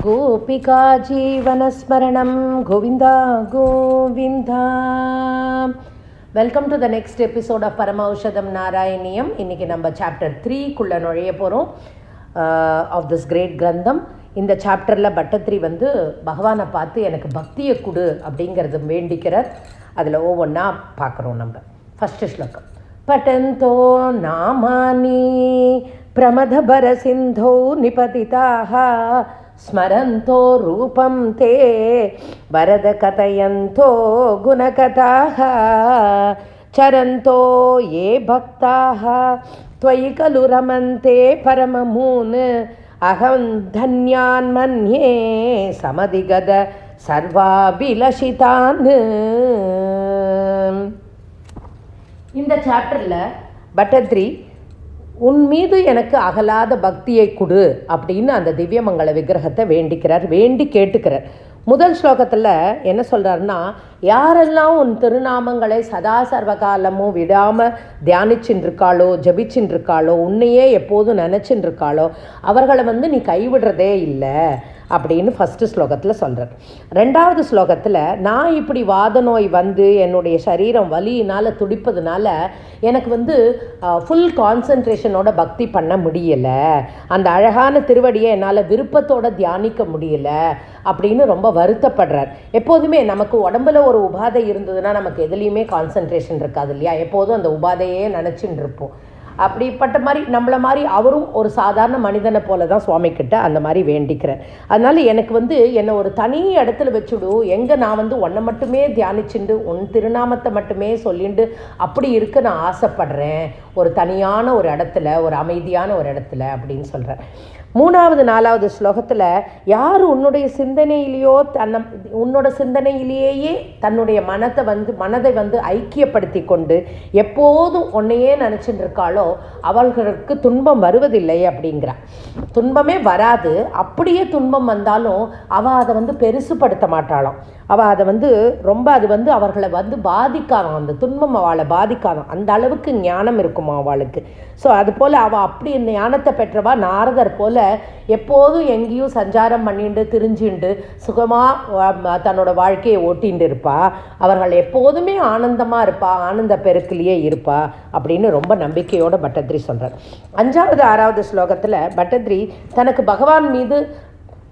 गोपिका जीवनस्मरणं Govinda Govinda. Welcome to the next episode of பரமௌஷதம் நாராயணியம். இன்றைக்கி நம்ம சாப்டர் 3க்குள்ளே நுழைய போகிறோம் ஆஃப் திஸ் கிரேட் கிரந்தம். இந்த சாப்டரில் பட்டத்ரி பகவானை பார்த்து எனக்கு பக்தியை கொடு அப்படிங்கிறது வேண்டிக்கிறார். அதில் ஒவ்வொன்றா பார்க்குறோம் நம்ம. ஃபஸ்ட்டு ஸ்லோகம். பட்டந்தோ நாமானி பிரமதபர சிந்தோ நிபதிதாக ஸ்மரந்தோ ரூபம் தே வரத கதயந்தோ குணகதாः சரந்தோ ஏ பக்தாः त्वयि खलु रमन्ते परममून् अहं धन्यान् मन्ये समधिगत सर्वाभिलषितान्. இந்த சாப்டரில் பட்டத்ரி உன் மீது எனக்கு அகலாத பக்தியை கொடு அப்படின்னு அந்த திவ்யமங்கள விக்கிரகத்தை வேண்டி கேட்டுக்கிறார். முதல் ஸ்லோகத்தில் என்ன சொல்கிறாருன்னா, யாரெல்லாம் உன் திருநாமங்களை சதா சர்வகாலமும் விடாமல் தியானிச்சுருக்காளோ ஜபிச்சுருக்காளோ உன்னையே எப்போதும் நினச்சின்ருக்காளோ அவர்களை நீ கைவிடுறதே இல்லை அப்படின்னு ஃபஸ்ட்டு ஸ்லோகத்தில் சொல்கிறார். ரெண்டாவது ஸ்லோகத்தில் நான் இப்படி வாத நோய் என்னுடைய சரீரம் வலியினால் துடிப்பதுனால எனக்கு ஃபுல் கான்சன்ட்ரேஷனோட பக்தி பண்ண முடியலை, அந்த அழகான திருவடியை என்னால் விருப்பத்தோடு தியானிக்க முடியலை அப்படின்னு ரொம்ப வருத்தப்படுறார். எப்போதுமே நமக்கு உடம்புல ஒரு உபாதை இருந்ததுன்னா நமக்கு எதுலேயுமே கான்சன்ட்ரேஷன் இருக்காது இல்லையா, எப்போதும் அந்த உபாதையே நினச்சின்னு இருப்போம். அப்படிப்பட்ட மாதிரி நம்மளை மாதிரி அவரும் ஒரு சாதாரண மனிதனை போல தான் சுவாமிக்கிட்ட அந்த மாதிரி வேண்டிக்கிறேன். அதனால் எனக்கு என்னை ஒரு தனி இடத்துல வச்சுடு, எங்கே நான் உன்னை மட்டுமே தியானிச்சுண்டு உன் திருநாமத்தை மட்டுமே சொல்லிண்டு அப்படி இருக்க நான் ஆசைப்படுறேன், ஒரு தனியான ஒரு இடத்துல, ஒரு அமைதியான ஒரு இடத்துல அப்படின்னு சொல்கிறேன். மூணாவது நாலாவது ஸ்லோகத்தில் யார் உன்னுடைய சிந்தனையிலேயோ உன்னோட சிந்தனையிலேயே தன்னுடைய மனதை ஐக்கியப்படுத்தி கொண்டு எப்போதும் உன்னையே நினச்சிட்டு இருக்காளோ அவர்களுக்கு துன்பம் வருவதில்லை அப்படிங்கிறான். துன்பமே வராது, அப்படியே துன்பம் வந்தாலும் அவள் அதை பெருசுப்படுத்த மாட்டாளாம். அவள் அதை ரொம்ப அது அவர்களை பாதிக்காதான், அந்த துன்பம் அவளை பாதிக்காதான், அந்த அளவுக்கு ஞானம் இருக்குமா அவளுக்கு. ஸோ அதுபோல் அவள் அப்படி ஞானத்தை பெற்றவா நாரதர் போல் எப்போதும் எங்கேயும் சஞ்சாரம் பண்ணிட்டு திரிஞ்சுண்டு சுகமாக தன்னோட வாழ்க்கையை ஓட்டிகிட்டு இருப்பா. அவர்கள் எப்போதுமே ஆனந்தமாக இருப்பா, ஆனந்த பெருக்கிலேயே இருப்பா அப்படின்னு ரொம்ப நம்பிக்கையோட பட்டத்ரி சொல்கிறார். 5வது 6வது ஸ்லோகத்தில் பட்டத்ரி தனக்கு பகவான் மீது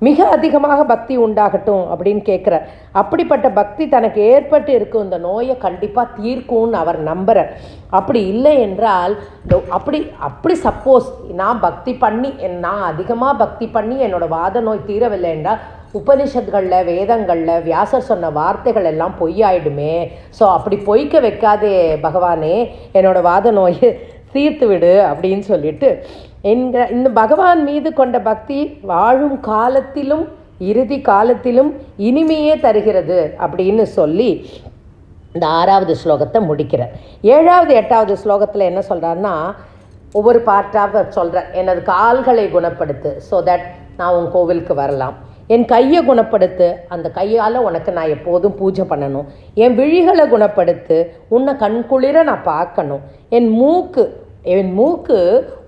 மிக அதிகமாக பக்தி உண்டாகட்டும் அப்படின்னு கேட்குறார். அப்படிப்பட்ட பக்தி தனக்கு ஏற்பட்டு இருக்கும் இந்த நோயை கண்டிப்பாக தீர்க்கும்னு அவர் நம்புகிறார். அப்படி இல்லை என்றால் அப்படி சப்போஸ் நான் அதிகமாக பக்தி பண்ணி என்னோடய வாத நோய் தீரவில்லை என்றால் உபனிஷத்துகளில் வேதங்களில் வியாசர் சொன்ன வார்த்தைகள் எல்லாம் பொய்யாயிடுமே. ஸோ அப்படி பொய்க்க வைக்காதே பகவானே, என்னோடய வாத நோயை தீர்த்து விடு அப்படின்னு சொல்லிட்டு இந்த பகவான் மீது கொண்ட பக்தி வாழும் காலத்திலும் இறுதி காலத்திலும் இனிமையே தருகிறது அப்படின்னு சொல்லி இந்த 6வது ஸ்லோகத்தை முடிக்கிறார். 7வது 8வது ஸ்லோகத்தில் என்ன சொல்கிறாருன்னா, ஒவ்வொரு பார்ட்டாக சொல்கிறேன். எனது கால்களை குணப்படுத்து, ஸோ தட் நான் உன் கோவிலுக்கு வரலாம். என் கையை குணப்படுத்து, அந்த கையால் உனக்கு நான் எப்போதும் பூஜை பண்ணணும். என் விழிகளை குணப்படுத்து, உன்னை கண்குளிர நான் பார்க்கணும். என் மூக்கு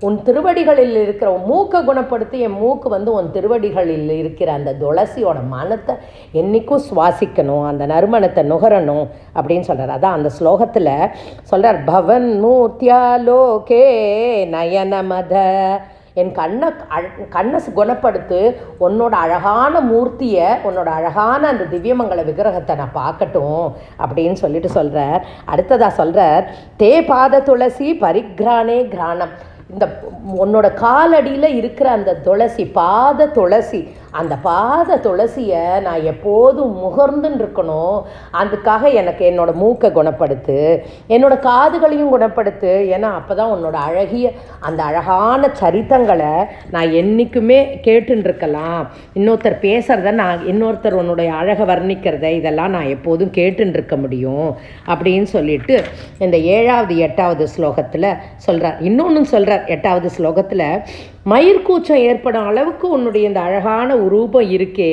உன் திருவடிகளில் இருக்கிற மூக்கை குணப்படுத்தி, என் மூக்கு உன் திருவடிகளில் இருக்கிற அந்த துளசியோட மனத்தை என்றைக்கும் சுவாசிக்கணும், அந்த நறுமணத்தை நுகரணும் அப்படின்னு சொல்கிறார். அதான் அந்த ஸ்லோகத்தில் சொல்கிறார், பவன் மூர்த்தியா லோகே நயனமத, என் கண்ணை குணப்படுத்து, உன்னோட அழகான மூர்த்தியை, உன்னோட அழகான அந்த திவ்யமங்கள விக்கிரகத்தை நான் பார்க்கட்டும் அப்படின்னு சொல்லிட்டு சொல்கிறார். அடுத்ததாக சொல்கிறார், தே பாத துளசி பரிக்ரானே கிரானம், இந்த உன்னோட காலடியில் இருக்கிற அந்த துளசி, பாத துளசி, அந்த பாத துளசியை நான் எப்போதும் முகர்ந்துன்னு இருக்கணும். அதுக்காக எனக்கு என்னோடய மூக்கை குணப்படுத்து, என்னோடய காதுகளையும் குணப்படுத்து. ஏன்னா அப்போ தான் உன்னோட அந்த அழகான சரித்தங்களை நான் என்றைக்குமே கேட்டுருக்கலாம். இன்னொருத்தர் பேசுகிறத இன்னொருத்தர் உன்னுடைய அழகை வர்ணிக்கிறத இதெல்லாம் நான் எப்போதும் கேட்டுருக்க முடியும் அப்படின்னு சொல்லிட்டு இந்த 7வது 8வது ஸ்லோகத்தில் சொல்கிறார். இன்னொன்று சொல்கிறார் 8வது ஸ்லோகத்தில், மயிர்கூச்சம் ஏற்படும் அளவுக்கு உன்னுடைய இந்த அழகான உரூபம் இருக்கே,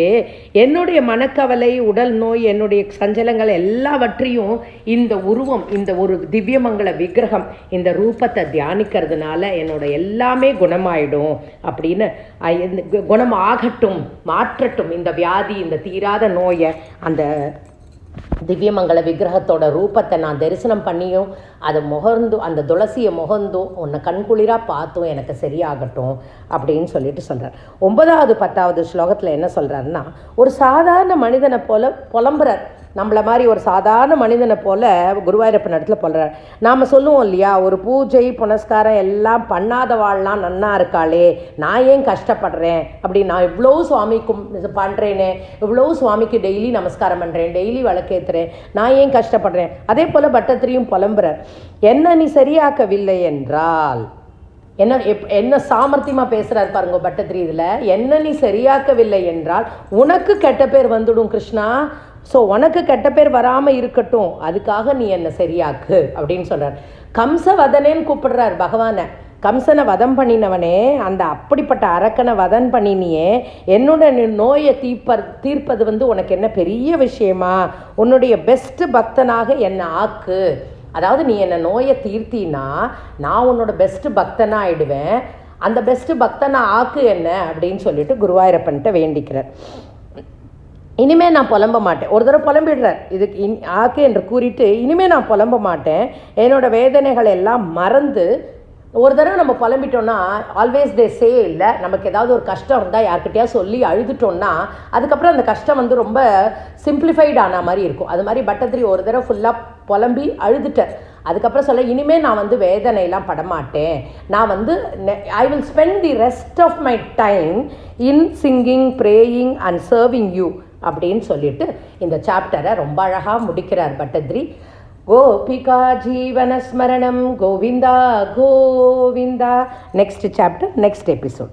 என்னுடைய மனக்கவலை, உடல் நோய், என்னுடைய சஞ்சலங்கள் எல்லாவற்றையும் இந்த உருவம், இந்த ஒரு திவ்யமங்கள விக்கிரகம், இந்த ரூபத்தை தியானிக்கிறதுனால என்னோட எல்லாமே குணமாயிடும் அப்படின்னு, குணம் ஆகட்டும், மாற்றட்டும் இந்த வியாதி, இந்த தீராத நோயை அந்த திவ்யமங்கள விக்கிரகத்தோட ரூபத்தை நான் தரிசனம் பண்ணியும் அதை முகர்ந்தும், அந்த துளசியை முகர்ந்தும், உன்னை கண்குளிராக பார்த்தும் எனக்கு சரியாகட்டும் அப்படின்னு சொல்லிட்டு சொல்கிறார். 9வது 10வது ஸ்லோகத்தில் என்ன சொல்கிறாருன்னா, ஒரு சாதாரண மனிதனை போல புலம்புறார். நம்மளை மாதிரி ஒரு சாதாரண மனிதனை போல் குருவாயூரப்பன் இடத்துல போடுறார். நாம் சொல்லுவோம் இல்லையா, ஒரு பூஜை புனஸ்காரம் எல்லாம் பண்ணாதவாள்லாம் நன்னா இருக்காளே, நான் ஏன் கஷ்டப்படுறேன் அப்படி, நான் இவ்வளோ சுவாமிக்கும் பண்ணுறேனே, இவ்வளோ சுவாமிக்கு டெய்லி நமஸ்காரம் பண்ணுறேன், டெய்லி விளக்கேற்றுறேன், நான் ஏன் கஷ்டப்படுறேன். அதே போல் பட்டத்திரியும் புலம்புறார். என்ன நீ சரியாக்கவில்லை என்றால், என்ன சாமர்த்தியமாக பேசுகிறார் பாருங்க பட்டத்திரி இதில், என்ன நீ சரியாக்கவில்லை என்றால் உனக்கு கெட்ட பேர் வந்துடும் கிருஷ்ணா. ஸோ உனக்கு கெட்ட பேர் வராமல் இருக்கட்டும், அதுக்காக நீ என்னை சரியாக்கு அப்படின்னு சொல்கிறார். கம்சவதனேன்னு கூப்பிடுறார் பகவானை. கம்சனை வதம் பண்ணினவனே, அந்த அப்படிப்பட்ட அரக்கனை வதம் பண்ணினியே, என்னோட நோயை தீர்ப்பது உனக்கு என்ன பெரிய விஷயமா? உன்னுடைய பெஸ்ட் பக்தனாக என்னை ஆக்கு. அதாவது நீ என்னை நோயை தீர்த்தினா நான் உன்னோட பெஸ்ட்டு பக்தனாக ஆயிடுவேன், அந்த பெஸ்ட்டு பக்தனை ஆக்கு என்ன அப்படின்னு சொல்லிட்டு குருவாயூரப்பன்ட்ட வேண்டிக்கிறார். இனிமேல் நான் புலம்ப மாட்டேன். ஒரு தடவை புலம்பிடுறார் இதுக்கு ஆக்கு என்று கூறிட்டு, இனிமேல் நான் புலம்ப மாட்டேன், என்னோடய வேதனைகள் எல்லாம் மறந்து. ஒரு தடவை நம்ம புலம்பிட்டோன்னா, ஆல்வேஸ் தே சே இல்லை, நமக்கு ஏதாவது ஒரு கஷ்டம் இருந்தால் யார்கிட்டயா சொல்லி அழுதுட்டோன்னா அதுக்கப்புறம் அந்த கஷ்டம் ரொம்ப சிம்பிளிஃபைடு ஆன மாதிரி இருக்கும். அது மாதிரி பட்டத்திரி ஒரு தடவை ஃபுல்லாக புலம்பி அழுதுட்டார். அதுக்கப்புறம் சொல்ல, இனிமேல் நான் வேதனையெல்லாம் படமாட்டேன், நான் I will spend the rest of my time in singing, praying and serving you அப்படின்னு சொல்லிட்டு இந்த சாப்டரை ரொம்ப அழகாக முடிக்கிறார் பட்டத்திரி. கோபிகா ஜீவனஸ்மரணம் Govinda Govinda. Next chapter, next episode.